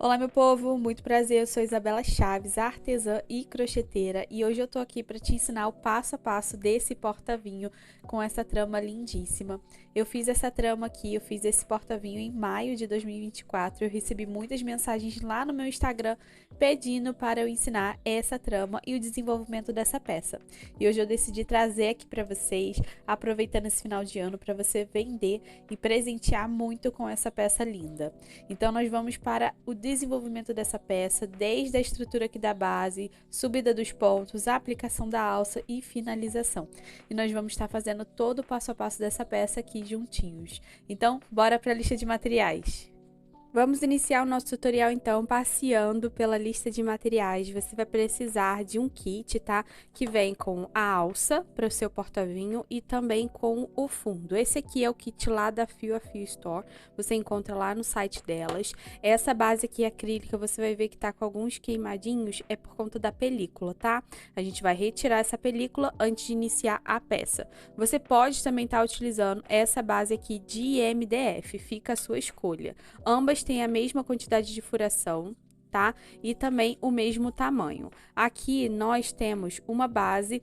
Olá, meu povo, muito prazer. Eu sou Isabela Chaves, artesã e crocheteira, e hoje eu tô aqui para te ensinar o passo a passo desse porta-vinho com essa trama lindíssima. Eu fiz essa trama aqui, eu fiz esse porta-vinho em maio de 2024. Eu recebi muitas mensagens lá no meu Instagram pedindo para eu ensinar essa trama e o desenvolvimento dessa peça. E hoje eu decidi trazer aqui para vocês, aproveitando esse final de ano para você vender e presentear muito com essa peça linda. Então nós vamos para o desenvolvimento dessa peça, desde a estrutura aqui da base, subida dos pontos, a aplicação da alça e finalização. E nós vamos estar fazendo todo o passo a passo dessa peça aqui juntinhos. Então, bora para a lista de materiais. Vamos iniciar o nosso tutorial então passeando pela lista de materiais. Você vai precisar de um kit, tá? Que vem com a alça para o seu porta-vinho e também com o fundo. Esse aqui é o kit lá da Fio a Fio Store. Você encontra lá no site delas. Essa base aqui acrílica, você vai ver que tá com alguns queimadinhos, é por conta da película, tá? A gente vai retirar essa película antes de iniciar a peça. Você pode também estar utilizando essa base aqui de MDF, fica a sua escolha. Ambas têm a mesma quantidade de furação, tá? E também o mesmo tamanho. Aqui nós temos uma base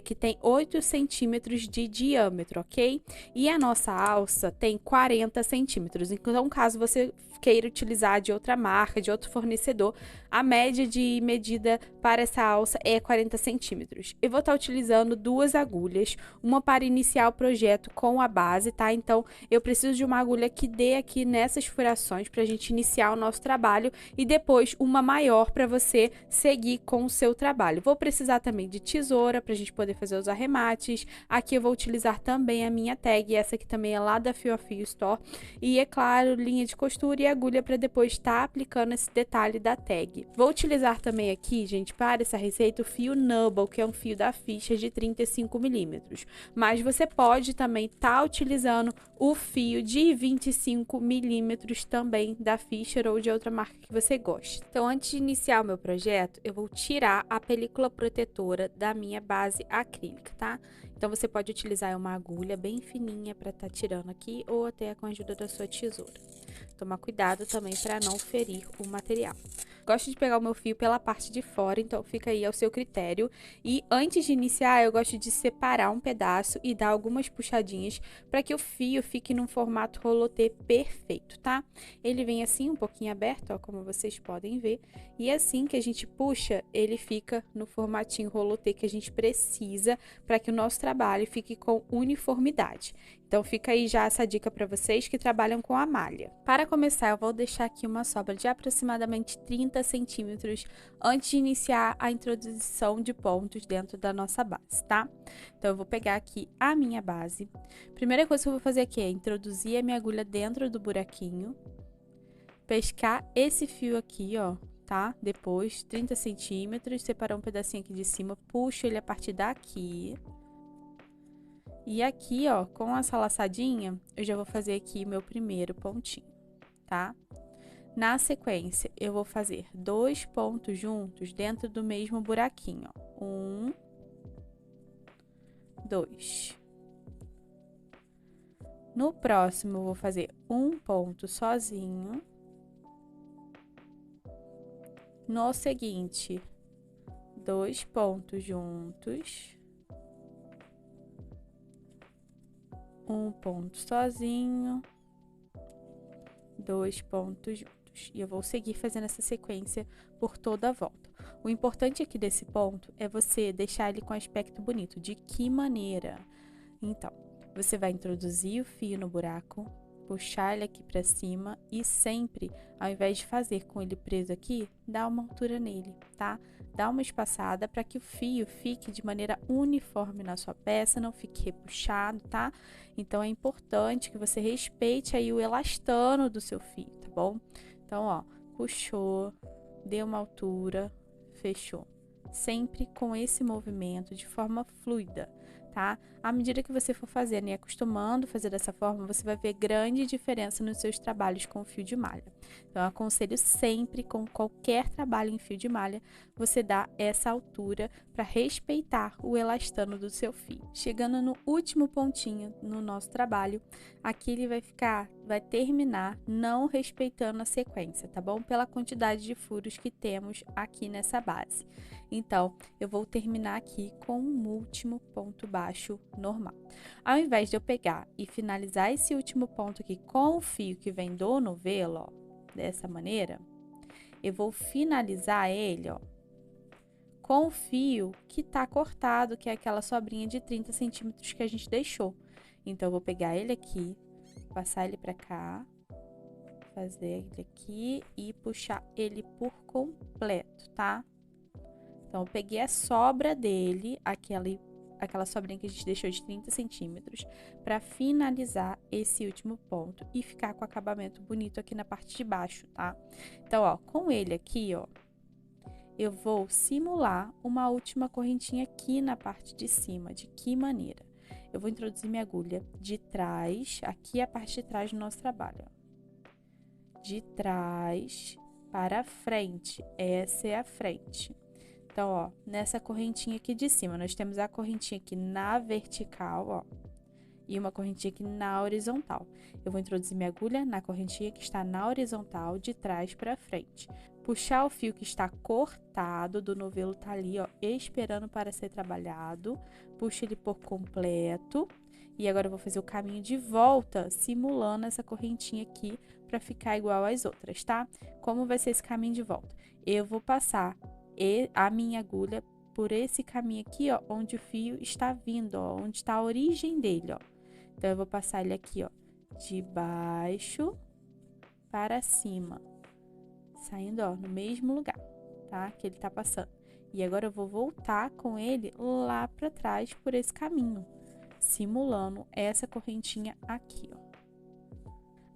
que tem 8 centímetros de diâmetro, ok? E a nossa alça tem 40 centímetros. Então, caso você queira utilizar de outra marca, de outro fornecedor, a média de medida para essa alça é 40 centímetros. Eu vou estar utilizando duas agulhas, uma para iniciar o projeto com a base, tá? Então, eu preciso de uma agulha que dê aqui nessas furações para a gente iniciar o nosso trabalho e depois uma maior para você seguir com o seu trabalho. Vou precisar também de tesoura para a gente poder fazer os arremates. Aqui eu vou utilizar também a minha tag, essa aqui também é lá da Fio a Fio Store. E é claro, linha de costura e agulha para depois estar aplicando esse detalhe da tag. Vou utilizar também aqui, gente, para essa receita o fio Nubble, que é um fio da ficha de 35 milímetros. Mas você pode também estar utilizando o fio de 25 milímetros também da Fisher ou de outra marca que você goste. Então, antes de iniciar o meu projeto, eu vou tirar a película protetora da minha base acrílica, tá? Então, você pode utilizar uma agulha bem fininha para estar tirando aqui ou até com a ajuda da sua tesoura. Tomar cuidado também para não ferir o material. Gosto de pegar o meu fio pela parte de fora, então fica aí ao seu critério. E antes de iniciar, eu gosto de separar um pedaço e dar algumas puxadinhas para que o fio fique num formato rolotê perfeito, tá? Ele vem assim, um pouquinho aberto, ó, como vocês podem ver. E assim que a gente puxa, ele fica no formatinho rolotê que a gente precisa para que o nosso trabalho fique com uniformidade. Então, fica aí já essa dica para vocês que trabalham com a malha. Para começar, eu vou deixar aqui uma sobra de aproximadamente 30 centímetros antes de iniciar a introdução de pontos dentro da nossa base, tá? Então, eu vou pegar aqui a minha base. Primeira coisa que eu vou fazer aqui é introduzir a minha agulha dentro do buraquinho, pescar esse fio aqui, ó, tá? Depois, 30 centímetros, separar um pedacinho aqui de cima, puxo ele a partir daqui. E aqui, ó, com essa laçadinha, eu já vou fazer aqui meu primeiro pontinho, tá? Na sequência, eu vou fazer 2 pontos juntos dentro do mesmo buraquinho, ó. 1, 2. No próximo, eu vou fazer um ponto sozinho. No seguinte, 2 pontos juntos. Um ponto sozinho, 2 pontos juntos. E eu vou seguir fazendo essa sequência por toda a volta. O importante aqui desse ponto é você deixar ele com aspecto bonito. De que maneira? Então, você vai introduzir o fio no buraco, puxar ele aqui pra cima e sempre, ao invés de fazer com ele preso aqui, dá uma altura nele, tá? Dá uma espaçada para que o fio fique de maneira uniforme na sua peça, não fique repuxado, tá? Então, é importante que você respeite aí o elastano do seu fio, tá bom? Então, ó, puxou, deu uma altura, fechou. Sempre com esse movimento de forma fluida, tá? À medida que você for fazendo e acostumando a fazer dessa forma, você vai ver grande diferença nos seus trabalhos com fio de malha. Então, eu aconselho sempre, com qualquer trabalho em fio de malha, você dá essa altura para respeitar o elastano do seu fio. Chegando no último pontinho no nosso trabalho, aqui ele vai ficar vai terminar não respeitando a sequência, tá bom? Pela quantidade de furos que temos aqui nessa base. Então, eu vou terminar aqui com um último ponto baixo normal. Ao invés de eu pegar e finalizar esse último ponto aqui com o fio que vem do novelo, ó, dessa maneira, eu vou finalizar ele, ó, com o fio que tá cortado, que é aquela sobrinha de 30 centímetros que a gente deixou. Então, eu vou pegar ele aqui, passar ele pra cá, fazer ele aqui e puxar ele por completo, tá? Então, eu peguei a sobra dele, aquela sobrinha que a gente deixou de 30 centímetros, pra finalizar esse último ponto e ficar com o acabamento bonito aqui na parte de baixo, tá? Então, ó, com ele aqui, ó, eu vou simular uma última correntinha aqui na parte de cima. De que maneira? Eu vou introduzir minha agulha de trás, aqui é a parte de trás do nosso trabalho, ó. De trás para a frente, essa é a frente. Então, ó, nessa correntinha aqui de cima, nós temos a correntinha aqui na vertical, ó, e uma correntinha aqui na horizontal. Eu vou introduzir minha agulha na correntinha que está na horizontal, de trás para frente. Puxar o fio que está cortado do novelo, tá ali, ó, esperando para ser trabalhado. Puxa ele por completo. E agora eu vou fazer o caminho de volta, simulando essa correntinha aqui, para ficar igual às outras, tá? Como vai ser esse caminho de volta? Eu vou passar a minha agulha por esse caminho aqui, ó, onde o fio está vindo, ó, onde está a origem dele, ó. Então, eu vou passar ele aqui, ó, de baixo para cima, saindo, ó, no mesmo lugar, tá? Que ele tá passando. E agora eu vou voltar com ele lá para trás por esse caminho, simulando essa correntinha aqui, ó.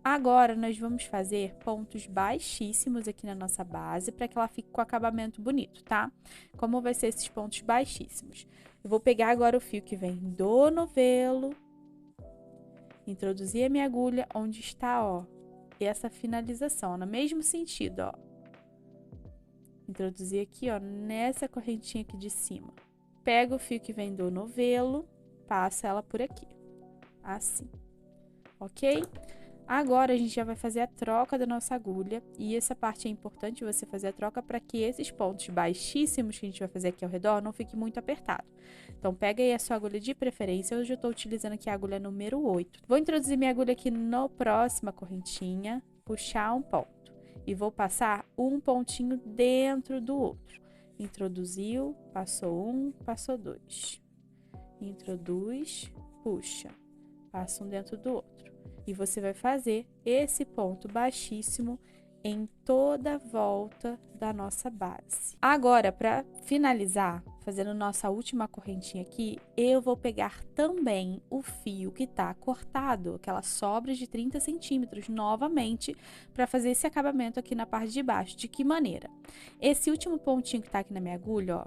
Agora, nós vamos fazer pontos baixíssimos aqui na nossa base, para que ela fique com acabamento bonito, tá? Como vai ser esses pontos baixíssimos? Eu vou pegar agora o fio que vem do novelo, introduzir a minha agulha onde está, ó, essa finalização, no mesmo sentido, ó. Introduzir aqui, ó, nessa correntinha aqui de cima. Pego o fio que vem do novelo, passo ela por aqui, assim, ok? Agora, a gente já vai fazer a troca da nossa agulha, e essa parte é importante você fazer a troca para que esses pontos baixíssimos que a gente vai fazer aqui ao redor não fique muito apertado. Então, pega aí a sua agulha de preferência, hoje eu estou utilizando aqui a agulha número 8. Vou introduzir minha agulha aqui na próxima correntinha, puxar um ponto, e vou passar um pontinho dentro do outro. Introduziu, passou um, passou dois. Introduz, puxa, passa um dentro do outro. E você vai fazer esse ponto baixíssimo em toda a volta da nossa base. Agora, para finalizar, fazendo nossa última correntinha aqui, eu vou pegar também o fio que tá cortado, aquela sobra de 30 centímetros, novamente, para fazer esse acabamento aqui na parte de baixo. De que maneira? Esse último pontinho que tá aqui na minha agulha, ó,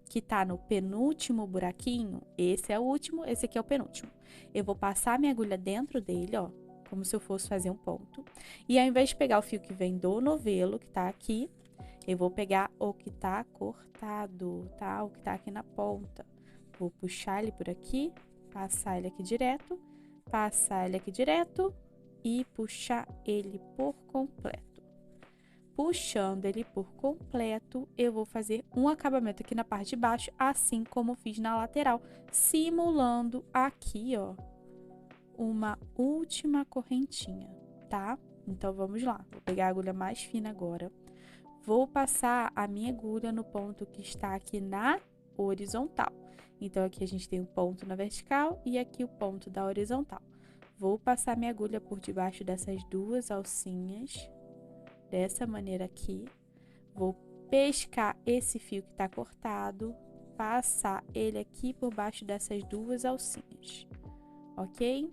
que tá no penúltimo buraquinho, esse é o último, esse aqui é o penúltimo. Eu vou passar minha agulha dentro dele, ó, como se eu fosse fazer um ponto. E ao invés de pegar o fio que vem do novelo, que tá aqui, eu vou pegar o que tá cortado, tá? O que tá aqui na ponta. Vou puxar ele por aqui, passar ele aqui direto, passar ele aqui direto e puxar ele por completo. Puxando ele por completo, eu vou fazer um acabamento aqui na parte de baixo, assim como fiz na lateral, simulando aqui, ó, uma última correntinha, tá? Então, vamos lá. Vou pegar a agulha mais fina agora. Vou passar a minha agulha no ponto que está aqui na horizontal. Então, aqui a gente tem um ponto na vertical e aqui o ponto da horizontal. Vou passar minha agulha por debaixo dessas duas alcinhas, dessa maneira aqui. Vou pescar esse fio que tá cortado, passar ele aqui por baixo dessas duas alcinhas, ok?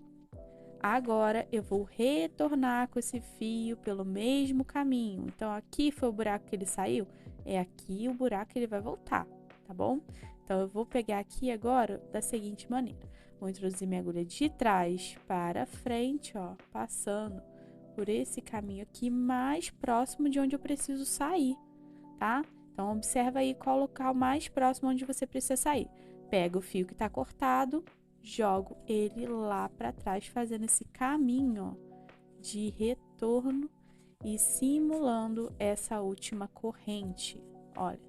Agora, eu vou retornar com esse fio pelo mesmo caminho. Então, aqui foi o buraco que ele saiu, é aqui o buraco que ele vai voltar, tá bom? Então, eu vou pegar aqui agora da seguinte maneira. Vou introduzir minha agulha de trás para frente, ó, passando por esse caminho aqui mais próximo de onde eu preciso sair, tá? Então, observa aí qual local mais próximo onde você precisa sair. Pega o fio que tá cortado, jogo ele lá para trás, fazendo esse caminho, ó, de retorno e simulando essa última corrente, olha,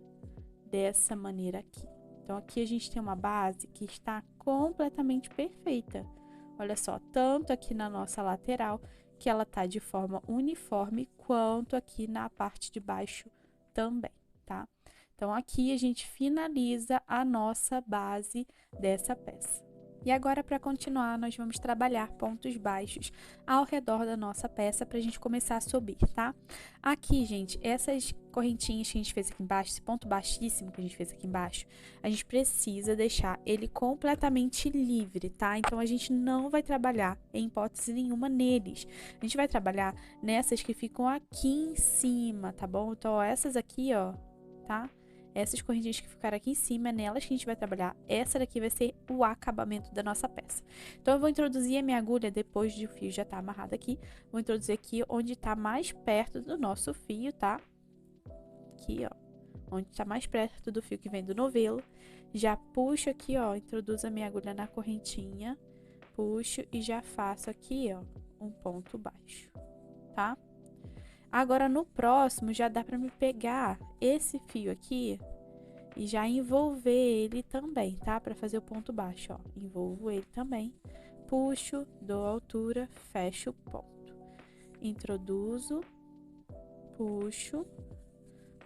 dessa maneira aqui. Então, aqui a gente tem uma base que está completamente perfeita. Olha só, tanto aqui na nossa lateral, que ela tá de forma uniforme, quanto aqui na parte de baixo também, tá? Então, aqui a gente finaliza a nossa base dessa peça. E agora, para continuar, nós vamos trabalhar pontos baixos ao redor da nossa peça para a gente começar a subir, tá? Aqui, gente, essas correntinhas que a gente fez aqui embaixo, esse ponto baixíssimo que a gente fez aqui embaixo, a gente precisa deixar ele completamente livre, tá? Então, a gente não vai trabalhar em hipótese nenhuma neles. A gente vai trabalhar nessas que ficam aqui em cima, tá bom? Então, ó, essas aqui, ó, tá? Essas correntinhas que ficaram aqui em cima, é nelas que a gente vai trabalhar. Essa daqui vai ser o acabamento da nossa peça. Então, eu vou introduzir a minha agulha depois de o fio já tá amarrado aqui. Vou introduzir aqui onde tá mais perto do nosso fio, tá? Aqui, ó. Onde tá mais perto do fio que vem do novelo. Já puxo aqui, ó. Introduzo a minha agulha na correntinha. Puxo e já faço aqui, ó, um ponto baixo, tá? Agora, no próximo, já dá pra me pegar esse fio aqui e já envolver ele também, tá? Pra fazer o ponto baixo, ó. Envolvo ele também, puxo, dou altura, fecho o ponto. Introduzo, puxo,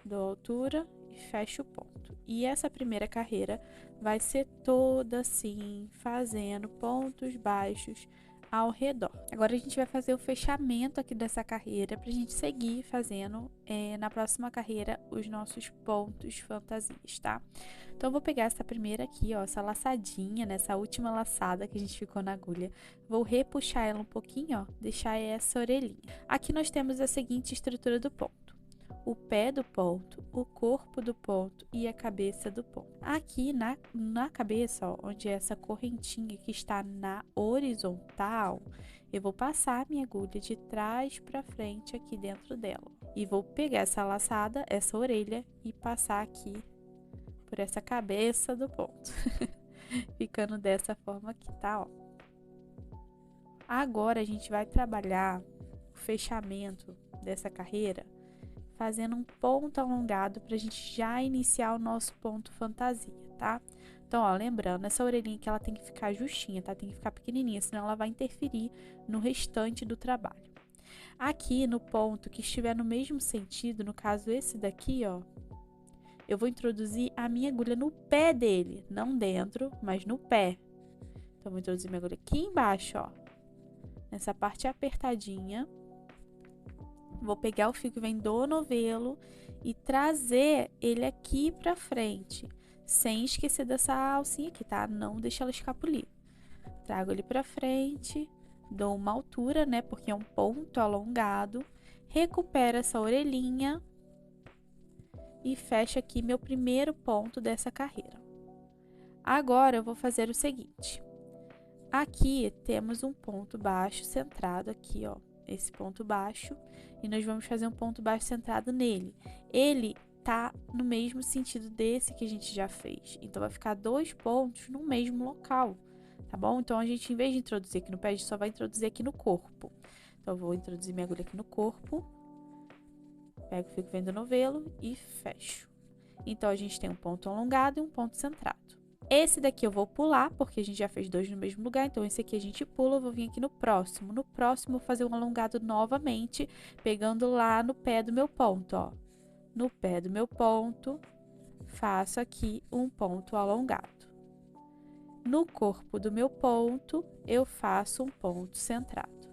dou altura e fecho o ponto. E essa primeira carreira vai ser toda assim, fazendo pontos baixos ao redor. Agora a gente vai fazer o fechamento aqui dessa carreira pra gente seguir fazendo na próxima carreira os nossos pontos fantasias, tá? Então eu vou pegar essa primeira aqui, ó, essa laçadinha, nessa última laçada que a gente ficou na agulha, vou repuxar ela um pouquinho, ó, deixar essa orelhinha. Aqui nós temos a seguinte estrutura do ponto: o pé do ponto, o corpo do ponto e a cabeça do ponto. Aqui na cabeça, ó, onde é essa correntinha que está na horizontal, eu vou passar a minha agulha de trás para frente aqui dentro dela. E vou pegar essa laçada, essa orelha, e passar aqui por essa cabeça do ponto. Ficando dessa forma aqui, tá? Ó. Agora a gente vai trabalhar o fechamento dessa carreira fazendo um ponto alongado para a gente já iniciar o nosso ponto fantasia, tá? Então, ó, lembrando, essa orelhinha aqui ela tem que ficar justinha, tá? Tem que ficar pequenininha, senão ela vai interferir no restante do trabalho. Aqui no ponto que estiver no mesmo sentido, no caso esse daqui, ó, eu vou introduzir a minha agulha no pé dele, não dentro, mas no pé. Então, vou introduzir minha agulha aqui embaixo, ó, nessa parte apertadinha. Vou pegar o fio que vem do novelo e trazer ele aqui pra frente, sem esquecer dessa alcinha aqui, tá? Não deixa ela escapulir. Trago ele pra frente, dou uma altura, né? Porque é um ponto alongado. Recupero essa orelhinha e fecho aqui meu primeiro ponto dessa carreira. Agora, eu vou fazer o seguinte. Aqui temos um ponto baixo centrado aqui, ó. Esse ponto baixo, e nós vamos fazer um ponto baixo centrado nele. Ele tá no mesmo sentido desse que a gente já fez, então vai ficar dois pontos no mesmo local, tá bom? Então a gente, em vez de introduzir aqui no pé, a gente só vai introduzir aqui no corpo. Então eu vou introduzir minha agulha aqui no corpo, pego o fio que vem do novelo e fecho. Então a gente tem um ponto alongado e um ponto centrado. Esse daqui eu vou pular, porque a gente já fez dois no mesmo lugar, então esse aqui a gente pula, eu vou vir aqui no próximo. No próximo, eu vou fazer um alongado novamente, pegando lá no pé do meu ponto, ó. No pé do meu ponto, faço aqui um ponto alongado. No corpo do meu ponto, eu faço um ponto centrado.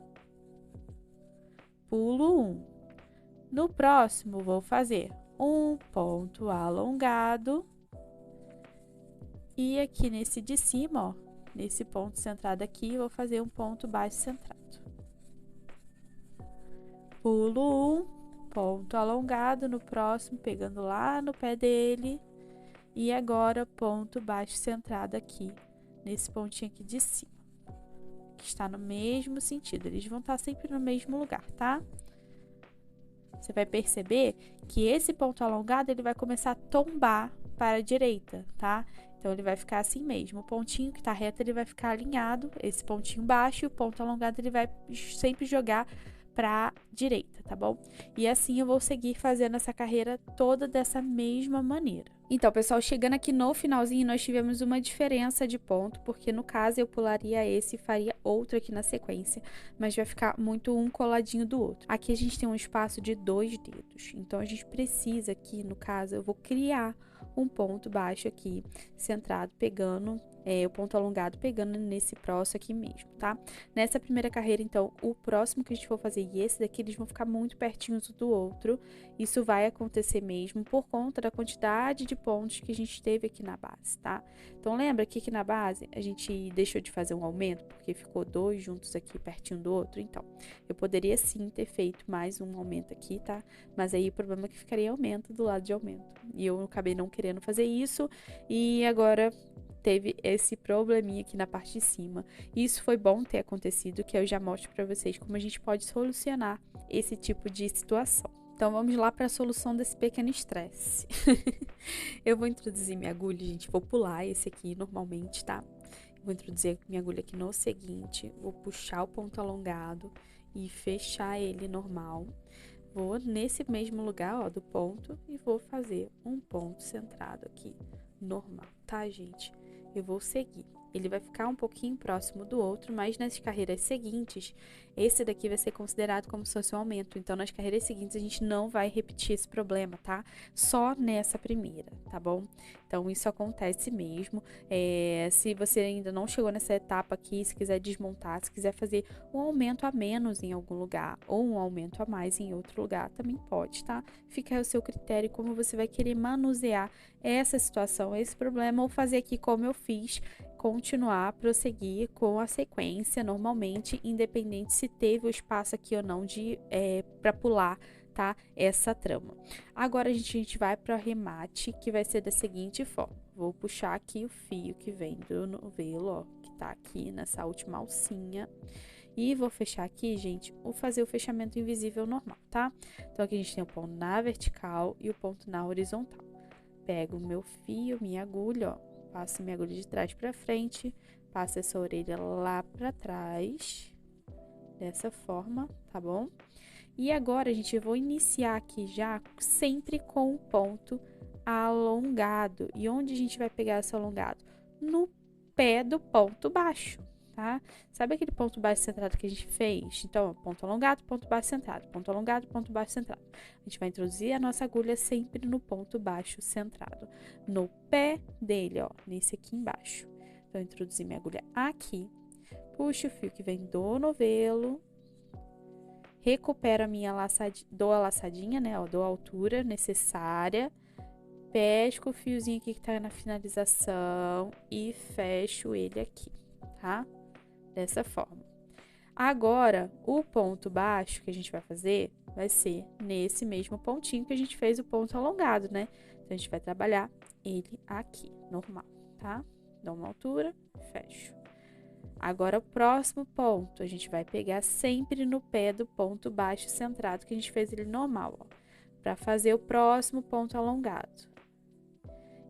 Pulo um. No próximo, vou fazer um ponto alongado. E aqui nesse de cima, ó, nesse ponto centrado aqui, eu vou fazer um ponto baixo centrado. Pulo um, ponto alongado no próximo, pegando lá no pé dele. E agora, ponto baixo centrado aqui, nesse pontinho aqui de cima, que está no mesmo sentido. Eles vão estar sempre no mesmo lugar, tá? Você vai perceber que esse ponto alongado, ele vai começar a tombar para a direita, tá? Então, ele vai ficar assim mesmo. O pontinho que tá reto, ele vai ficar alinhado, esse pontinho baixo, e o ponto alongado, ele vai sempre jogar pra direita, tá bom? E assim eu vou seguir fazendo essa carreira toda dessa mesma maneira. Então, pessoal, chegando aqui no finalzinho, nós tivemos uma diferença de ponto, porque no caso eu pularia esse e faria outro aqui na sequência, mas vai ficar muito um coladinho do outro. Aqui a gente tem um espaço de 2 dedos, então a gente precisa aqui, no caso, eu vou criar um ponto baixo aqui, centrado, pegando o ponto alongado, pegando nesse próximo aqui mesmo, tá? Nessa primeira carreira, então, o próximo que a gente for fazer e esse daqui, eles vão ficar muito pertinhos um do outro. Isso vai acontecer mesmo por conta da quantidade de pontos que a gente teve aqui na base, tá? Então, lembra que aqui na base a gente deixou de fazer um aumento, porque ficou 2 juntos aqui pertinho do outro? Então, eu poderia sim ter feito mais um aumento aqui, tá? Mas aí o problema é que ficaria aumento do lado de aumento. E eu acabei não querendo fazer isso e agora teve esse probleminha aqui na parte de cima. Isso foi bom ter acontecido, que eu já mostro para vocês como a gente pode solucionar esse tipo de situação. Então, vamos lá para a solução desse pequeno estresse. Eu vou introduzir minha agulha, gente, vou pular esse aqui normalmente, tá? Vou introduzir minha agulha aqui no seguinte, vou puxar o ponto alongado e fechar ele normal. Vou nesse mesmo lugar, ó, do ponto e vou fazer um ponto centrado aqui, normal, tá, gente? Eu vou seguir. Ele vai ficar um pouquinho próximo do outro, mas nas carreiras seguintes, esse daqui vai ser considerado como se fosse um aumento. Então, nas carreiras seguintes, a gente não vai repetir esse problema, tá? Só nessa primeira, tá bom? Então, isso acontece mesmo. Se você ainda não chegou nessa etapa aqui, se quiser desmontar, se quiser fazer um aumento a menos em algum lugar, ou um aumento a mais em outro lugar, também pode, tá? Fica aí o seu critério, como você vai querer manusear essa situação, esse problema, ou fazer aqui como eu fiz, continuar, prosseguir com a sequência normalmente, independente se teve o espaço aqui ou não para pular, tá? Essa trama. Agora a gente vai para o arremate, que vai ser da seguinte forma. Vou puxar aqui o fio que vem do novelo, ó, que tá aqui nessa última alcinha. E vou fechar aqui, gente, vou fazer o fechamento invisível normal, tá? Então aqui a gente tem o ponto na vertical e o ponto na horizontal. Pego o meu fio, minha agulha, ó, passo minha agulha de trás para frente, passo essa orelha lá para trás, dessa forma, tá bom? E agora, gente, eu vou iniciar aqui já sempre com o ponto alongado. E onde a gente vai pegar esse alongado? No pé do ponto baixo, tá? Sabe aquele ponto baixo centrado que a gente fez? Então, ponto alongado, ponto baixo centrado, ponto alongado, ponto baixo centrado. A gente vai introduzir a nossa agulha sempre no ponto baixo centrado, no pé dele, ó, nesse aqui embaixo. Então, eu introduzi minha agulha aqui, puxo o fio que vem do novelo, recupero a minha laçadinha, dou a laçadinha, né, ó, dou a altura necessária, pesco o fiozinho aqui que tá na finalização e fecho ele aqui, tá? Dessa forma. Agora, o ponto baixo que a gente vai fazer vai ser nesse mesmo pontinho que a gente fez o ponto alongado, né? Então, a gente vai trabalhar ele aqui, normal, tá? Dou uma altura, fecho. Agora, o próximo ponto, a gente vai pegar sempre no pé do ponto baixo centrado, que a gente fez ele normal, ó, para fazer o próximo ponto alongado.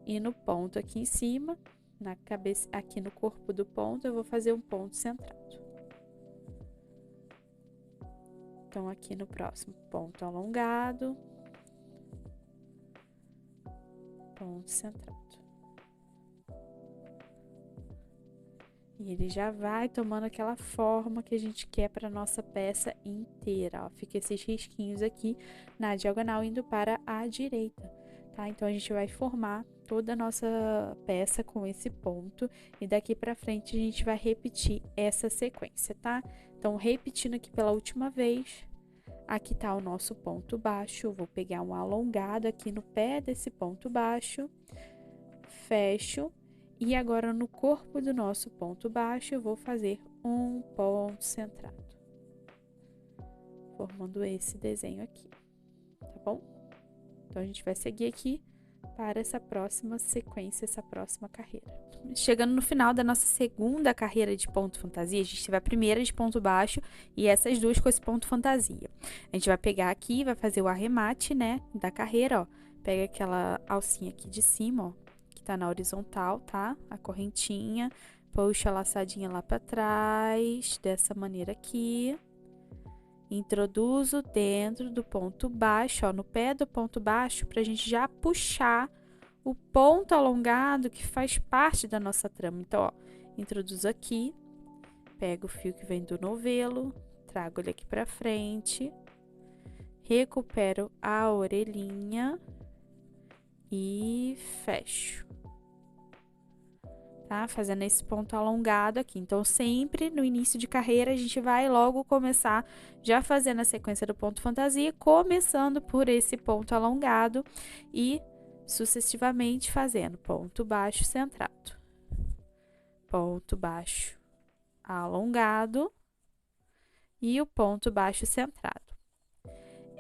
E no ponto aqui em cima, na cabeça, aqui no corpo do ponto, eu vou fazer um ponto centrado. Então, aqui no próximo ponto alongado, ponto centrado. E ele já vai tomando aquela forma que a gente quer para nossa peça inteira, ó. Fica esses risquinhos aqui na diagonal indo para a direita, tá? Então, a gente vai formar toda a nossa peça com esse ponto e daqui para frente a gente vai repetir essa sequência, tá? Então, repetindo aqui pela última vez, aqui tá o nosso ponto baixo, eu vou pegar um alongado aqui no pé desse ponto baixo, fecho. E agora, no corpo do nosso ponto baixo, eu vou fazer um ponto centrado, formando esse desenho aqui, tá bom? Então, a gente vai seguir aqui para essa próxima sequência, essa próxima carreira. Chegando no final da nossa segunda carreira de ponto fantasia, a gente teve a primeira de ponto baixo e essas duas com esse ponto fantasia. A gente vai pegar aqui, vai fazer o arremate, né, da carreira, ó. Pega aquela alcinha aqui de cima, ó, tá na horizontal, tá? A correntinha, puxa a laçadinha lá pra trás, dessa maneira aqui. Introduzo dentro do ponto baixo, ó, no pé do ponto baixo, pra gente já puxar o ponto alongado que faz parte da nossa trama. Então, ó, introduzo aqui, pego o fio que vem do novelo, trago ele aqui pra frente, recupero a orelhinha e fecho. Tá? Fazendo esse ponto alongado aqui. Então, sempre no início de carreira, a gente vai logo começar já fazendo a sequência do ponto fantasia, começando por esse ponto alongado e sucessivamente fazendo ponto baixo centrado, ponto baixo alongado e o ponto baixo centrado.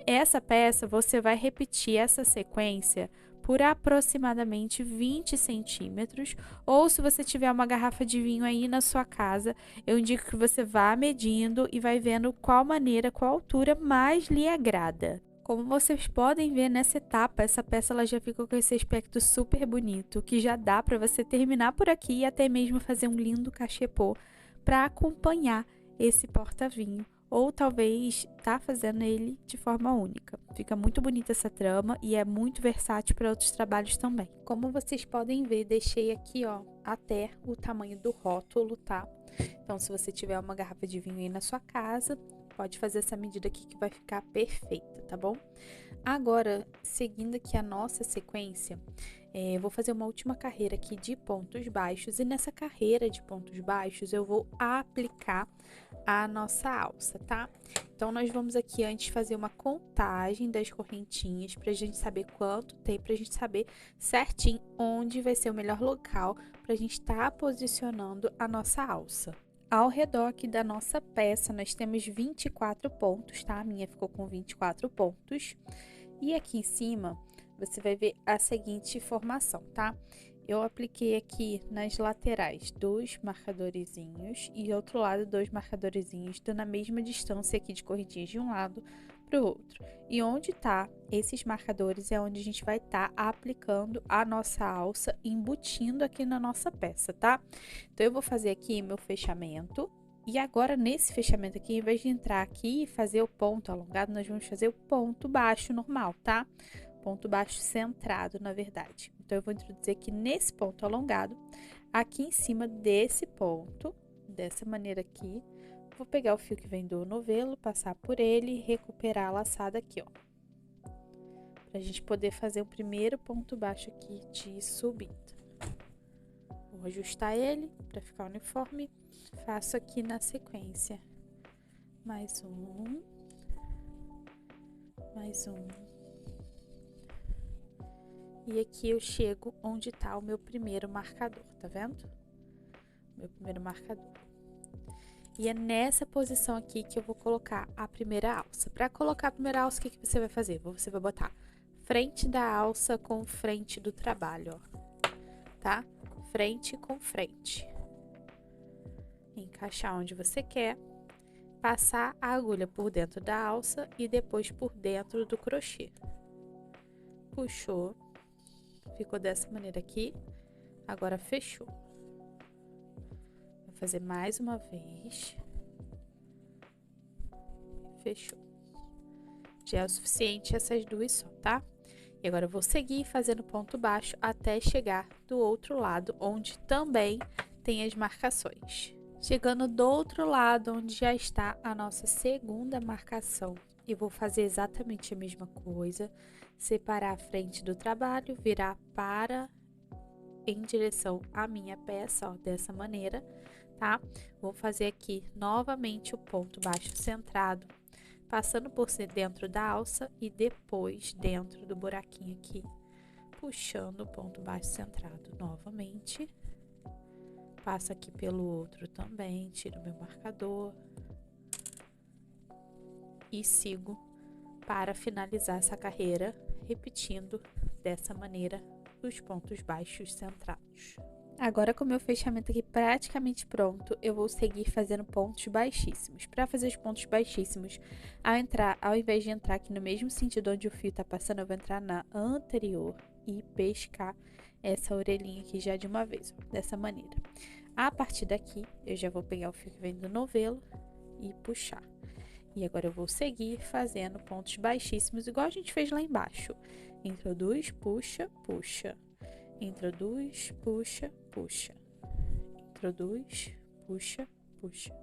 Essa peça, você vai repetir essa sequência por aproximadamente 20 centímetros, ou se você tiver uma garrafa de vinho aí na sua casa, eu indico que você vá medindo e vai vendo qual maneira, qual altura mais lhe agrada. Como vocês podem ver nessa etapa, essa peça ela já ficou com esse aspecto super bonito, que já dá para você terminar por aqui e até mesmo fazer um lindo cachepô para acompanhar esse porta-vinho, ou talvez tá fazendo ele de forma única. Fica muito bonita essa trama e é muito versátil para outros trabalhos também. Como vocês podem ver, deixei aqui, ó, até o tamanho do rótulo, tá? Então, se você tiver uma garrafa de vinho aí na sua casa, pode fazer essa medida aqui que vai ficar perfeita, tá bom? Agora, seguindo aqui a nossa sequência, eu vou fazer uma última carreira aqui de pontos baixos, e nessa carreira de pontos baixos eu vou aplicar a nossa alça, tá? Então, nós vamos aqui antes fazer uma contagem das correntinhas pra gente saber quanto tem, pra gente saber certinho onde vai ser o melhor local pra gente estar posicionando a nossa alça. Ao redor aqui da nossa peça, nós temos 24 pontos, tá? A minha ficou com 24 pontos. E aqui em cima, você vai ver a seguinte formação, tá? Eu apliquei aqui nas laterais 2 marcadorezinhos e outro lado 2 marcadorezinhos, dando a mesma distância aqui de correntinhas de um lado para o outro. E onde tá esses marcadores é onde a gente vai estar aplicando a nossa alça, embutindo aqui na nossa peça, tá? Então, eu vou fazer aqui meu fechamento. E agora, nesse fechamento aqui, em vez de entrar aqui e fazer o ponto alongado, nós vamos fazer o ponto baixo normal, tá? Ponto baixo centrado, na verdade. Então, eu vou introduzir aqui nesse ponto alongado, aqui em cima desse ponto, dessa maneira aqui. Vou pegar o fio que vem do novelo, passar por ele e recuperar a laçada aqui, ó. Pra gente poder fazer o primeiro ponto baixo aqui de subida. Vou ajustar ele pra ficar uniforme. Faço aqui na sequência. Mais um. Mais um. E aqui eu chego onde tá o meu primeiro marcador, tá vendo? Meu primeiro marcador. E é nessa posição aqui que eu vou colocar a primeira alça. Para colocar a primeira alça, o que você vai fazer? Você vai botar frente da alça com frente do trabalho, ó. Tá? Frente com frente. Encaixar onde você quer. Passar a agulha por dentro da alça e depois por dentro do crochê. Puxou. Ficou dessa maneira aqui. Agora fechou. Vou fazer mais uma vez. Fechou. Já é o suficiente essas duas só, tá? E agora eu vou seguir fazendo ponto baixo até chegar do outro lado, onde também tem as marcações. Chegando do outro lado, onde já está a nossa segunda marcação, eu vou fazer exatamente a mesma coisa. Separar a frente do trabalho, virar em direção à minha peça, ó, dessa maneira, tá? Vou fazer aqui novamente o ponto baixo centrado, passando por dentro da alça e depois dentro do buraquinho aqui, puxando o ponto baixo centrado novamente. Passo aqui pelo outro também, tiro meu marcador e sigo para finalizar essa carreira, repetindo dessa maneira os pontos baixos centrados. Agora, com o meu fechamento aqui praticamente pronto, eu vou seguir fazendo pontos baixíssimos. Para fazer os pontos baixíssimos, ao invés de entrar aqui no mesmo sentido onde o fio tá passando, eu vou entrar na anterior e pescar essa orelhinha aqui já de uma vez, ó, dessa maneira. A partir daqui, eu já vou pegar o fio que vem do novelo e puxar. E agora eu vou seguir fazendo pontos baixíssimos, igual a gente fez lá embaixo. Introduz, puxa, puxa. Introduz, puxa, puxa. Introduz, puxa, puxa.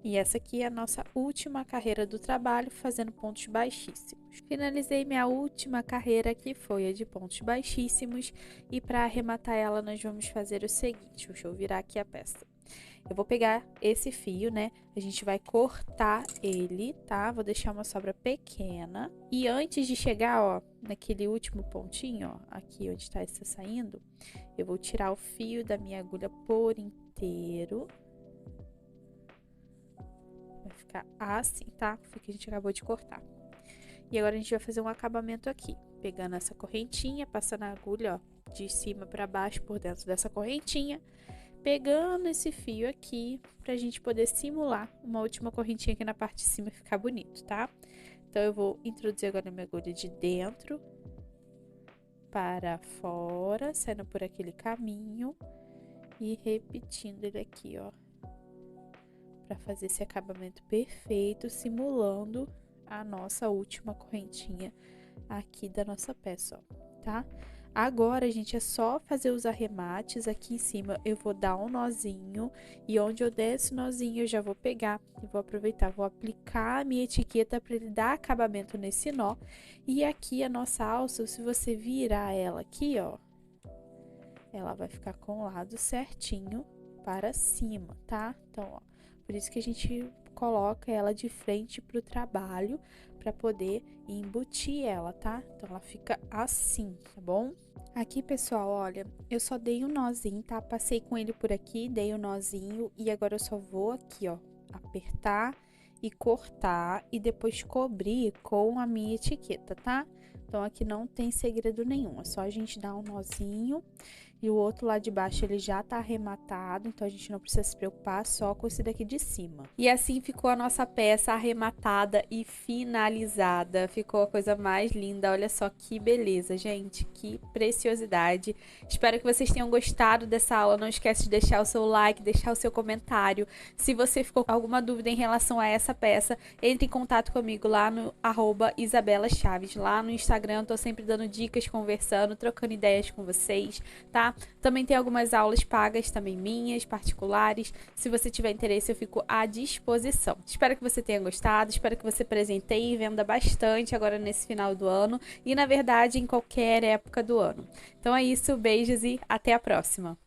E essa aqui é a nossa última carreira do trabalho, fazendo pontos baixíssimos. Finalizei minha última carreira, que foi a de pontos baixíssimos. E para arrematar ela, nós vamos fazer o seguinte. Deixa eu virar aqui a peça. Eu vou pegar esse fio, né? A gente vai cortar ele, tá? Vou deixar uma sobra pequena. E antes de chegar, ó, naquele último pontinho, ó, aqui onde está saindo, eu vou tirar o fio da minha agulha por inteiro. Vai ficar assim, tá? Foi o que a gente acabou de cortar. E agora a gente vai fazer um acabamento aqui. Pegando essa correntinha, passando a agulha, ó, de cima para baixo por dentro dessa correntinha. Pegando esse fio aqui, pra gente poder simular uma última correntinha aqui na parte de cima e ficar bonito, tá? Então, eu vou introduzir agora a minha agulha de dentro para fora, saindo por aquele caminho e repetindo ele aqui, ó. Para fazer esse acabamento perfeito, simulando a nossa última correntinha aqui da nossa peça, ó, tá? Agora, gente, é só fazer os arremates. Aqui em cima eu vou dar um nozinho, e onde eu der esse nozinho eu já vou pegar e vou aproveitar, vou aplicar a minha etiqueta para ele dar acabamento nesse nó. E aqui a nossa alça, se você virar ela aqui, ó, ela vai ficar com o lado certinho para cima, tá? Então, ó, por isso que a gente coloca ela de frente pro trabalho, para poder embutir ela, tá? Então, ela fica assim, tá bom? Aqui, pessoal, olha, eu só dei um nozinho, tá? Passei com ele por aqui, dei um nozinho, e agora eu só vou aqui, ó, apertar e cortar, e depois cobrir com a minha etiqueta, tá? Então, aqui não tem segredo nenhum, é só a gente dar um nozinho. E o outro lá de baixo, ele já tá arrematado, então a gente não precisa se preocupar só com esse daqui de cima. E assim ficou a nossa peça arrematada e finalizada. Ficou a coisa mais linda, olha só que beleza, gente, que preciosidade. Espero que vocês tenham gostado dessa aula. Não esquece de deixar o seu like, deixar o seu comentário. Se você ficou com alguma dúvida em relação a essa peça, entre em contato comigo lá no @IsabelaChaves. Lá no Instagram eu tô sempre dando dicas, conversando, trocando ideias com vocês, tá? Também tem algumas aulas pagas, também minhas, particulares. Se você tiver interesse, eu fico à disposição. Espero que você tenha gostado, espero que você presenteie e venda bastante agora nesse final do ano e, na verdade, em qualquer época do ano. Então é isso, beijos e até a próxima!